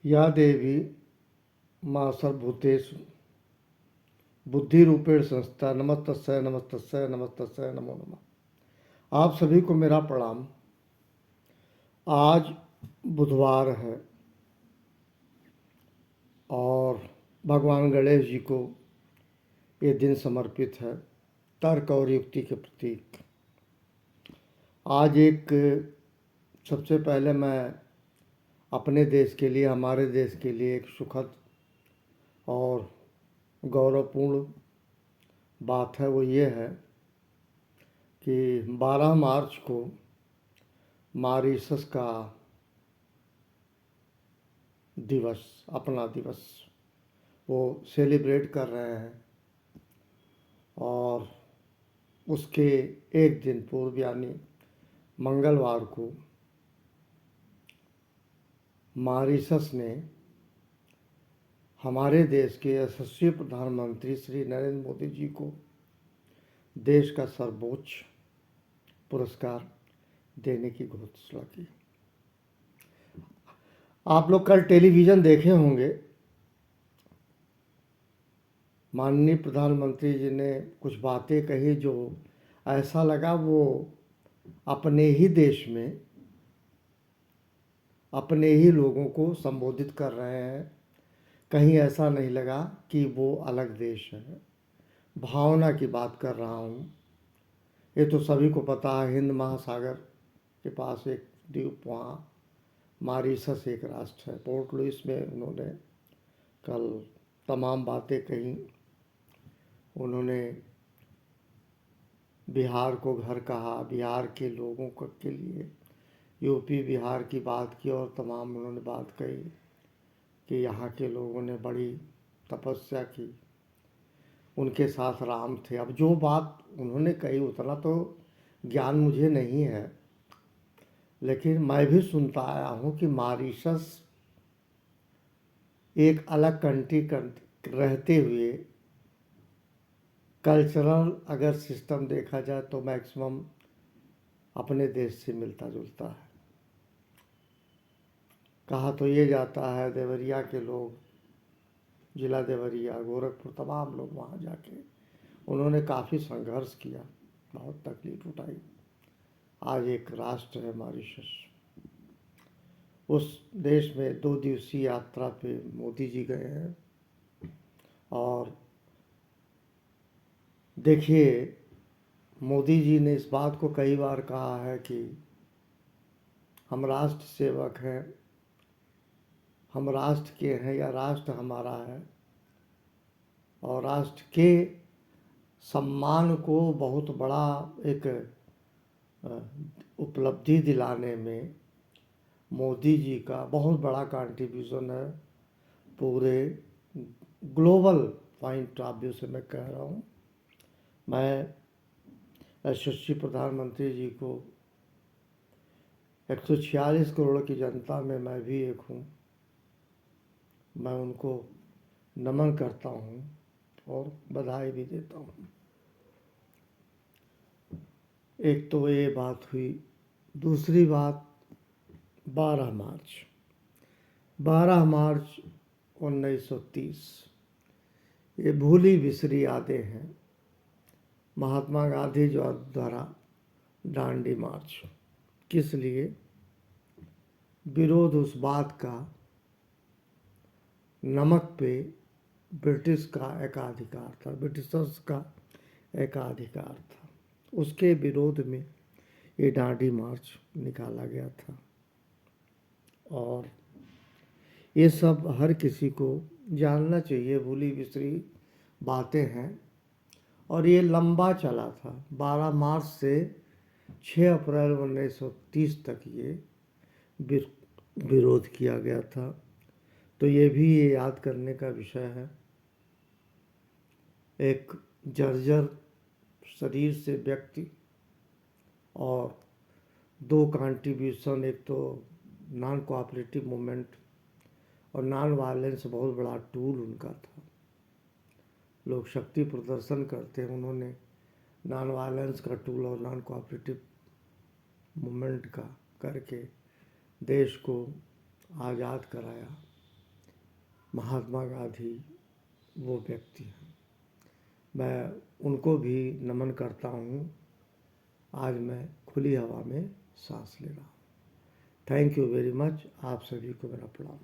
या देवी मां सर्वभूतेषु बुद्धिरूपेण संस्था नमस्तस्यै नमस्तस्यै नमस्तस्यै नमो नमः। आप सभी को मेरा प्रणाम। आज बुधवार है और भगवान गणेश जी को ये दिन समर्पित है, तर्क और युक्ति के प्रतीक। आज सबसे पहले मैं अपने देश के लिए, हमारे देश के लिए एक सुखद और गौरवपूर्ण बात है। वो ये है कि 12 मार्च को मॉरीशस का दिवस, अपना दिवस, वो सेलिब्रेट कर रहे हैं और उसके एक दिन पूर्व यानी मंगलवार को मॉरीशस ने हमारे देश के यशस्वी प्रधानमंत्री श्री नरेंद्र मोदी जी को देश का सर्वोच्च पुरस्कार देने की घोषणा की। आप लोग कल टेलीविज़न देखे होंगे, माननीय प्रधानमंत्री जी ने कुछ बातें कही जो ऐसा लगा वो अपने ही देश में अपने ही लोगों को संबोधित कर रहे हैं। कहीं ऐसा नहीं लगा कि वो अलग देश है। भावना की बात कर रहा हूँ। ये तो सभी को पता है, हिंद महासागर के पास एक द्वीप, वहाँ मॉरीशस एक राष्ट्र है। पोर्ट लुइस में उन्होंने कल तमाम बातें कही। उन्होंने बिहार को घर कहा, बिहार के लोगों के लिए यूपी बिहार की बात की और तमाम उन्होंने बात कही कि यहाँ के लोगों ने बड़ी तपस्या की, उनके साथ राम थे। अब जो बात उन्होंने कही उतना तो ज्ञान मुझे नहीं है, लेकिन मैं भी सुनता आया हूँ कि मॉरीशस एक अलग कंट्री रहते हुए कल्चरल अगर सिस्टम देखा जाए तो मैक्सिमम अपने देश से मिलता जुलता है। कहा तो ये जाता है देवरिया के लोग, जिला देवरिया, गोरखपुर, तमाम लोग वहाँ जाके उन्होंने काफ़ी संघर्ष किया, बहुत तकलीफ उठाई। आज एक राष्ट्र है मॉरीशस। उस देश में 2 दिवसीय यात्रा पे मोदी जी गए हैं और देखिए, मोदी जी ने इस बात को कई बार कहा है कि हम राष्ट्र सेवक हैं, हम राष्ट्र के हैं या राष्ट्र हमारा है, और राष्ट्र के सम्मान को बहुत बड़ा एक उपलब्धि दिलाने में मोदी जी का बहुत बड़ा कंट्रीब्यूशन है। पूरे ग्लोबल पॉइंट ऑफ व्यू से मैं कह रहा हूँ। मैं यशस्वी प्रधानमंत्री जी को 146 करोड़ की जनता में मैं भी एक हूँ, मैं उनको नमन करता हूँ और बधाई भी देता हूँ। एक तो ये बात हुई। दूसरी बात 12 मार्च 1930, ये भूली बिसरी यादें हैं। महात्मा गांधी जो द्वारा दांडी मार्च, किस लिए? विरोध उस बात का नमक पे ब्रिटिश का एकाधिकार था, ब्रिटिशर्स का एकाधिकार था, उसके विरोध में ये दांडी मार्च निकाला गया था। और ये सब हर किसी को जानना चाहिए, भूली बिसरी बातें हैं। और ये लंबा चला था, 12 मार्च से 6 अप्रैल 1930 तक ये विरोध किया गया था। तो ये भी ये याद करने का विषय है। एक जर्जर शरीर से व्यक्ति और 2 कंट्रीब्यूशन, एक तो नॉन कोऑपरेटिव मूवमेंट और नॉन वायलेंस बहुत बड़ा टूल उनका था। लोग शक्ति प्रदर्शन करते हैं, उन्होंने नॉन वायलेंस का टूल और नॉन कोऑपरेटिव मूवमेंट का करके देश को आज़ाद कराया। महात्मा गांधी वो व्यक्ति हैं। मैं उनको भी नमन करता हूँ। आज मैं खुली हवा में सांस ले रहा हूँ। Thank you very much. आप सभी को मेरा प्रणाम।